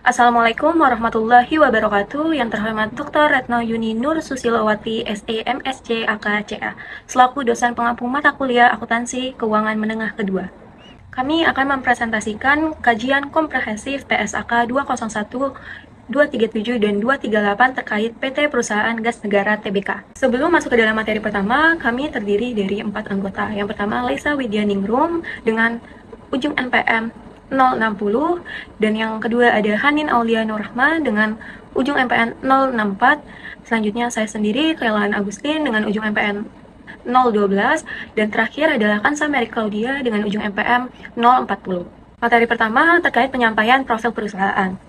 Assalamualaikum warahmatullahi wabarakatuh. Yang terhormat Dr. Retno Yuni Nur Susilowati, SE, MSc, AK, CA, selaku dosen pengampu mata kuliah akuntansi keuangan menengah kedua. Kami akan mempresentasikan kajian komprehensif PSAK 201, 237, dan 238 terkait PT Perusahaan Gas Negara Tbk. Sebelum masuk ke dalam materi pertama, kami terdiri dari 4 anggota. Yang pertama, Laisa Widyaningrum dengan ujung NPM 060, dan yang kedua ada Hanin Aulia Nurrahma dengan ujung MPN 064. Selanjutnya saya sendiri, Kelan Agustin dengan ujung MPN 012, dan terakhir adalah Kansa Mary Claudia dengan ujung MPM 040. Materi pertama terkait penyampaian profil perusahaan.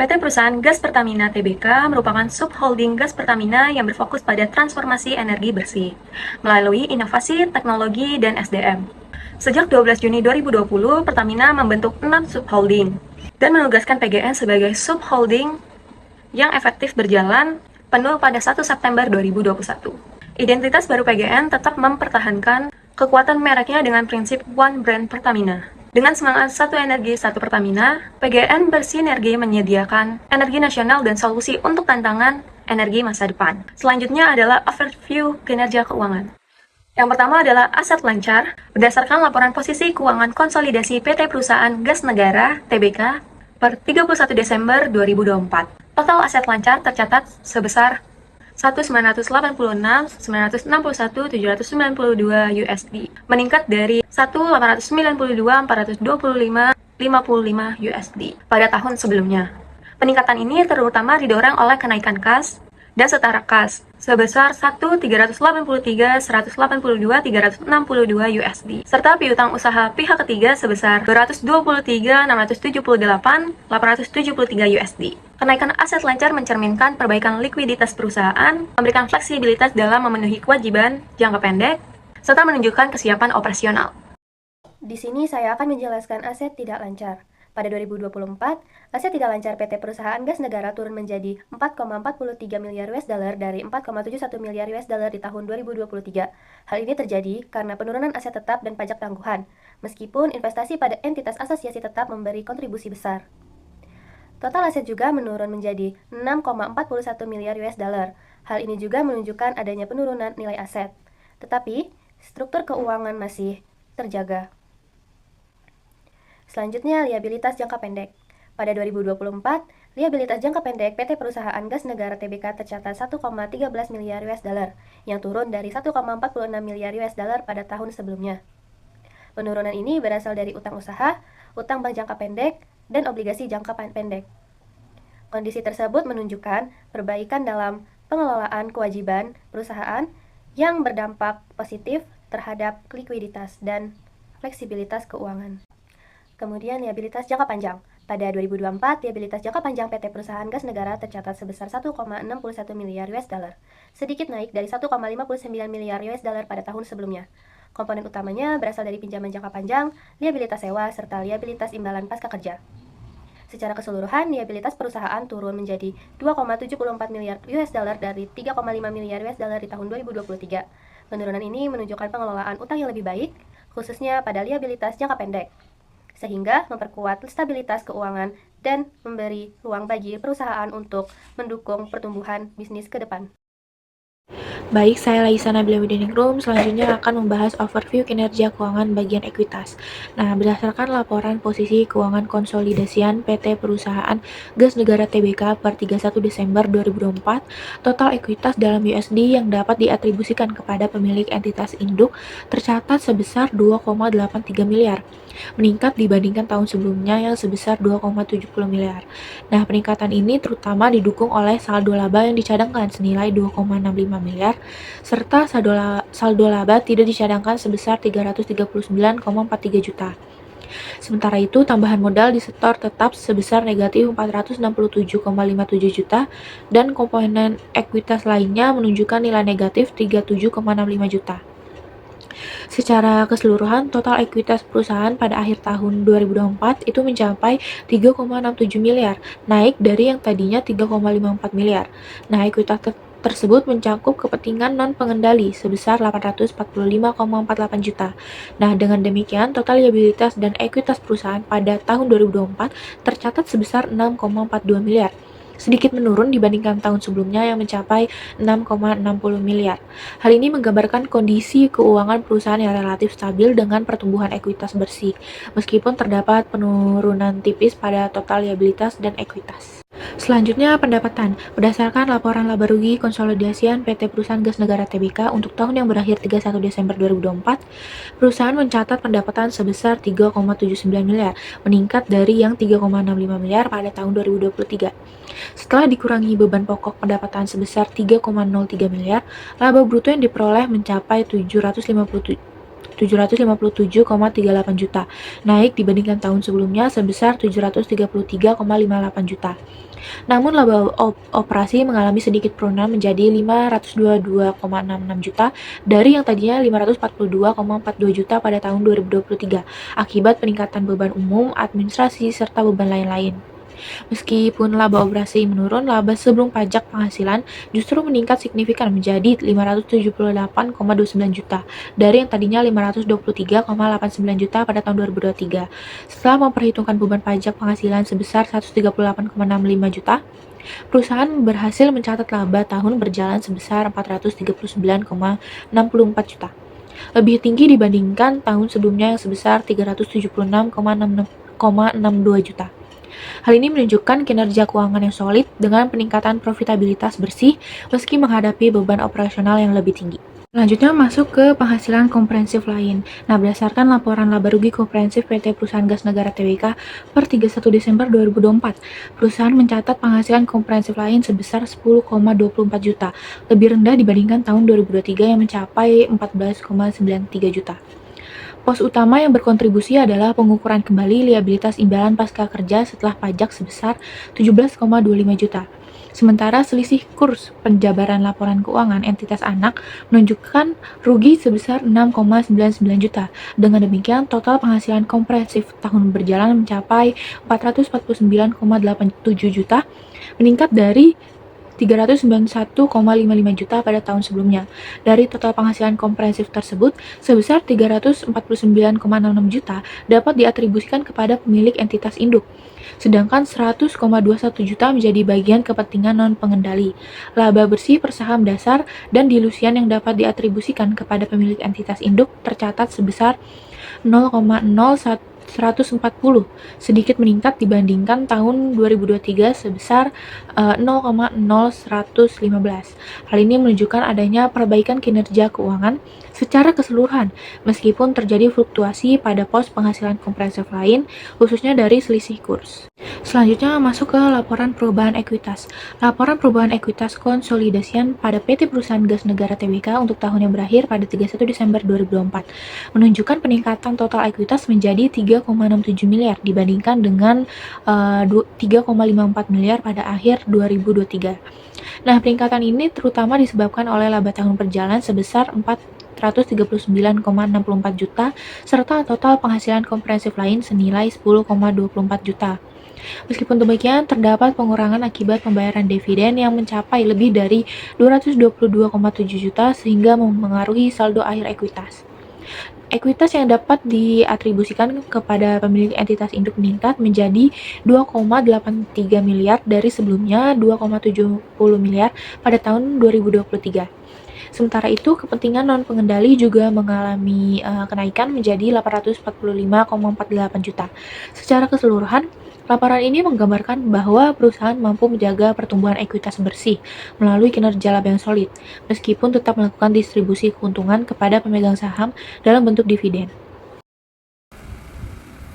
PT Perusahaan Gas Pertamina Tbk merupakan subholding gas Pertamina yang berfokus pada transformasi energi bersih melalui inovasi, teknologi, dan SDM. Sejak 12 Juni 2020, Pertamina membentuk 6 subholding dan menugaskan PGN sebagai subholding yang efektif berjalan penuh pada 1 September 2021. Identitas baru PGN tetap mempertahankan kekuatan mereknya dengan prinsip One Brand Pertamina. Dengan semangat satu energi, satu Pertamina, PGN bersinergi menyediakan energi nasional dan solusi untuk tantangan energi masa depan. Selanjutnya adalah overview kinerja keuangan. Yang pertama adalah aset lancar. Berdasarkan laporan posisi keuangan konsolidasi PT Perusahaan Gas Negara Tbk per 31 Desember 2024. Total aset lancar tercatat sebesar 1.986.961.792 USD, meningkat dari 1.892.425.55 USD pada tahun sebelumnya. Peningkatan ini terutama didorong oleh kenaikan kas dan setara kas sebesar 1.383.182.362 USD, serta piutang usaha pihak ketiga sebesar 223.678.873 USD. Kenaikan aset lancar mencerminkan perbaikan likuiditas perusahaan, memberikan fleksibilitas dalam memenuhi kewajiban jangka pendek, serta menunjukkan kesiapan operasional. Di sini saya akan menjelaskan aset tidak lancar. Pada 2024, aset tidak lancar PT Perusahaan Gas Negara turun menjadi 4,43 miliar US dollar dari 4,71 miliar US dollar di tahun 2023. Hal ini terjadi karena penurunan aset tetap dan pajak tangguhan, meskipun investasi pada entitas asosiasi tetap memberi kontribusi besar. Total aset juga menurun menjadi 6,41 miliar US dollar. Hal ini juga menunjukkan adanya penurunan nilai aset. Tetapi, struktur keuangan masih terjaga. Selanjutnya, liabilitas jangka pendek. Pada 2024, liabilitas jangka pendek PT Perusahaan Gas Negara Tbk tercatat 1,13 miliar US dollar, yang turun dari 1,46 miliar US dollar pada tahun sebelumnya. Penurunan ini berasal dari utang usaha, utang bank jangka pendek, dan obligasi jangka pendek. Kondisi tersebut menunjukkan perbaikan dalam pengelolaan kewajiban perusahaan yang berdampak positif terhadap likuiditas dan fleksibilitas keuangan. Kemudian liabilitas jangka panjang. Pada 2024, liabilitas jangka panjang PT Perusahaan Gas Negara tercatat sebesar 1,61 miliar US dollar, sedikit naik dari 1,59 miliar US dollar pada tahun sebelumnya. Komponen utamanya berasal dari pinjaman jangka panjang, liabilitas sewa, serta liabilitas imbalan pasca kerja. Secara keseluruhan, liabilitas perusahaan turun menjadi 2,74 miliar US dollar dari 3,5 miliar US dollar di tahun 2023. Penurunan ini menunjukkan pengelolaan utang yang lebih baik, khususnya pada liabilitas jangka pendek, sehingga memperkuat stabilitas keuangan dan memberi ruang bagi perusahaan untuk mendukung pertumbuhan bisnis ke depan. Baik, saya Laisa Nabila Widyaningrum. Selanjutnya akan membahas overview kinerja keuangan bagian ekuitas. Nah, berdasarkan laporan posisi keuangan konsolidasian PT Perusahaan Gas Negara Tbk per 31 Desember 2024, total ekuitas dalam USD yang dapat diatribusikan kepada pemilik entitas induk tercatat sebesar 2,83 miliar, meningkat dibandingkan tahun sebelumnya yang sebesar 2,70 miliar. Nah, peningkatan ini terutama didukung oleh saldo laba yang dicadangkan senilai 2,65 miliar, serta saldo laba tidak dicadangkan sebesar 339,43 juta. Sementara itu, tambahan modal disetor tetap sebesar negatif 467,57 juta dan komponen ekuitas lainnya menunjukkan nilai negatif 37,65 juta. Secara keseluruhan, total ekuitas perusahaan pada akhir tahun 2024 itu mencapai 3,67 miliar, naik dari yang tadinya 3,54 miliar. Nah, tersebut mencakup kepentingan non-pengendali sebesar 845,48 juta. Nah, dengan demikian, total liabilitas dan ekuitas perusahaan pada tahun 2024 tercatat sebesar 6,42 miliar, sedikit menurun dibandingkan tahun sebelumnya yang mencapai 6,60 miliar. Hal ini menggambarkan kondisi keuangan perusahaan yang relatif stabil dengan pertumbuhan ekuitas bersih, meskipun terdapat penurunan tipis pada total liabilitas dan ekuitas. Selanjutnya, pendapatan. Berdasarkan laporan laba rugi konsolidasian PT Perusahaan Gas Negara Tbk untuk tahun yang berakhir 31 Desember 2024, perusahaan mencatat pendapatan sebesar 3,79 miliar, meningkat dari yang 3,65 miliar pada tahun 2023. Setelah dikurangi beban pokok pendapatan sebesar 3,03 miliar, laba bruto yang diperoleh mencapai 757,38 juta, naik dibandingkan tahun sebelumnya sebesar 733,58 juta. Namun laba operasi mengalami sedikit penurunan menjadi 522,66 juta dari yang tadinya 542,42 juta pada tahun 2023 akibat peningkatan beban umum, administrasi, serta beban lain-lain. Meskipun laba operasi menurun, laba sebelum pajak penghasilan justru meningkat signifikan menjadi 578,29 juta dari yang tadinya 523,89 juta pada tahun 2023. Setelah memperhitungkan beban pajak penghasilan sebesar 138,65 juta, perusahaan berhasil mencatat laba tahun berjalan sebesar 439,64 juta. Lebih tinggi dibandingkan tahun sebelumnya yang sebesar 376,62 juta. Hal ini menunjukkan kinerja keuangan yang solid dengan peningkatan profitabilitas bersih meski menghadapi beban operasional yang lebih tinggi. Selanjutnya masuk ke penghasilan komprehensif lain. Nah, berdasarkan laporan laba rugi komprehensif PT Perusahaan Gas Negara Tbk per 31 Desember 2024, perusahaan mencatat penghasilan komprehensif lain sebesar 10,24 juta, lebih rendah dibandingkan tahun 2023 yang mencapai 14,93 juta. Pos utama yang berkontribusi adalah pengukuran kembali liabilitas imbalan pasca kerja setelah pajak sebesar 17,25 juta. Sementara selisih kurs penjabaran laporan keuangan entitas anak menunjukkan rugi sebesar 6,99 juta. Dengan demikian, total penghasilan komprehensif tahun berjalan mencapai 449,87 juta, meningkat dari 391,55 juta pada tahun sebelumnya. Dari total penghasilan komprehensif tersebut, sebesar 349,66 juta dapat diatribusikan kepada pemilik entitas induk, sedangkan 100,21 juta menjadi bagian kepentingan non-pengendali. Laba bersih per saham dasar dan dilusian yang dapat diatribusikan kepada pemilik entitas induk tercatat sebesar 0,0140, sedikit meningkat dibandingkan tahun 2023 sebesar 0,0115. Hal ini menunjukkan adanya perbaikan kinerja keuangan secara keseluruhan, meskipun terjadi fluktuasi pada pos penghasilan komprehensif lain, khususnya dari selisih kurs. Selanjutnya masuk ke laporan perubahan ekuitas. Laporan perubahan ekuitas konsolidasian pada PT Perusahaan Gas Negara Tbk untuk tahun yang berakhir pada 31 Desember 2024 menunjukkan peningkatan total ekuitas menjadi 3,67 miliar dibandingkan dengan 3,54 miliar pada akhir 2023. Nah, peningkatan ini terutama disebabkan oleh laba tahun berjalan sebesar 439,64 juta serta total penghasilan komprehensif lain senilai 10,24 juta. Meskipun demikian, terdapat pengurangan akibat pembayaran dividen yang mencapai lebih dari 222,7 juta sehingga mempengaruhi saldo akhir ekuitas. Ekuitas yang dapat diatribusikan kepada pemilik entitas induk meningkat menjadi 2,83 miliar dari sebelumnya 2,70 miliar pada tahun 2023. Sementara itu, kepentingan non-pengendali juga mengalami kenaikan menjadi 845,48 juta. Secara keseluruhan, laporan ini menggambarkan bahwa perusahaan mampu menjaga pertumbuhan ekuitas bersih melalui kinerja laba yang solid, meskipun tetap melakukan distribusi keuntungan kepada pemegang saham dalam bentuk dividen.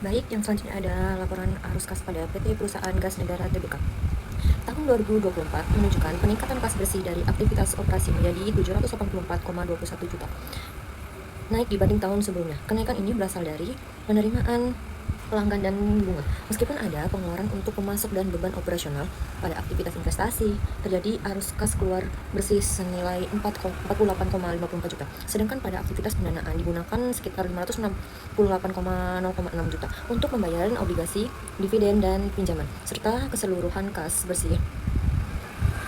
Baik, yang selanjutnya ada laporan arus kas pada PT Perusahaan Gas Negara Tbk. Tahun 2024 menunjukkan peningkatan kas bersih dari aktivitas operasi menjadi 784,21 juta, naik dibanding tahun sebelumnya. Kenaikan ini berasal dari penerimaan pelanggan dan bunga. Meskipun ada pengeluaran untuk pemasok dan beban operasional pada aktivitas investasi, terjadi arus kas keluar bersih senilai 48,54 juta. Sedangkan pada aktivitas pendanaan digunakan sekitar 568,0,6 juta untuk pembayaran obligasi, dividen dan pinjaman, serta keseluruhan kas bersih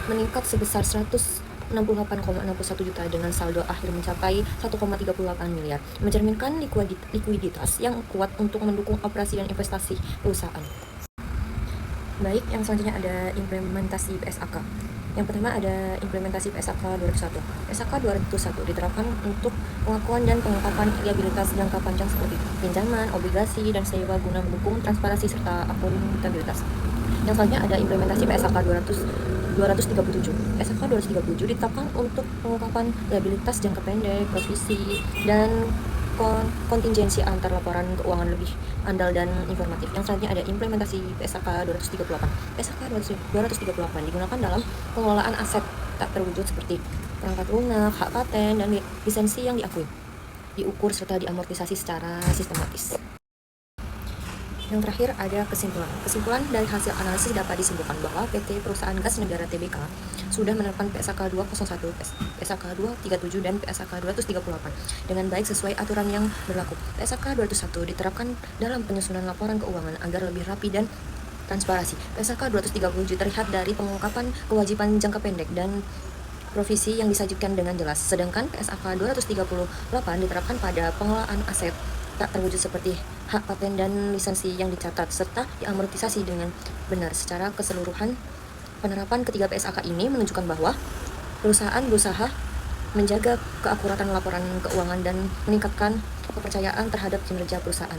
meningkat sebesar 106,9 68,61 juta dengan saldo akhir mencapai 1,38 miliar, mencerminkan likuiditas yang kuat untuk mendukung operasi dan investasi perusahaan. Baik, yang selanjutnya ada implementasi PSAK. Yang pertama ada implementasi PSAK 201. PSAK 201 diterapkan untuk pengakuan dan pengungkapan liabilitas jangka panjang seperti pinjaman, obligasi, dan sewa guna mendukung transparansi serta akuntabilitas. Yang selanjutnya ada implementasi PSAK 237. PSAK 237 ditetapkan untuk pengungkapan liabilitas jangka pendek, provisi, dan kontingensi antar laporan keuangan lebih andal dan informatif. Yang selanjutnya ada implementasi PSAK 238. PSAK 238 digunakan dalam pengelolaan aset tak terwujud seperti perangkat lunak, hak paten, dan lisensi yang diakui, diukur serta diamortisasi secara sistematis. Yang terakhir ada kesimpulan. Kesimpulan dari hasil analisis dapat disimpulkan bahwa PT Perusahaan Gas Negara Tbk sudah menerapkan PSAK 201, PSAK 237, dan PSAK 238 dengan baik sesuai aturan yang berlaku. PSAK 201 diterapkan dalam penyusunan laporan keuangan agar lebih rapi dan transparansi. PSAK 237 terlihat dari pengungkapan kewajiban jangka pendek dan provisi yang disajikan dengan jelas. Sedangkan PSAK 238 diterapkan pada pengelolaan aset tak terwujud seperti hak paten dan lisensi yang dicatat serta diamortisasi dengan benar. Secara keseluruhan, penerapan ketiga PSAK ini menunjukkan bahwa perusahaan berusaha menjaga keakuratan laporan keuangan dan meningkatkan kepercayaan terhadap kinerja perusahaan.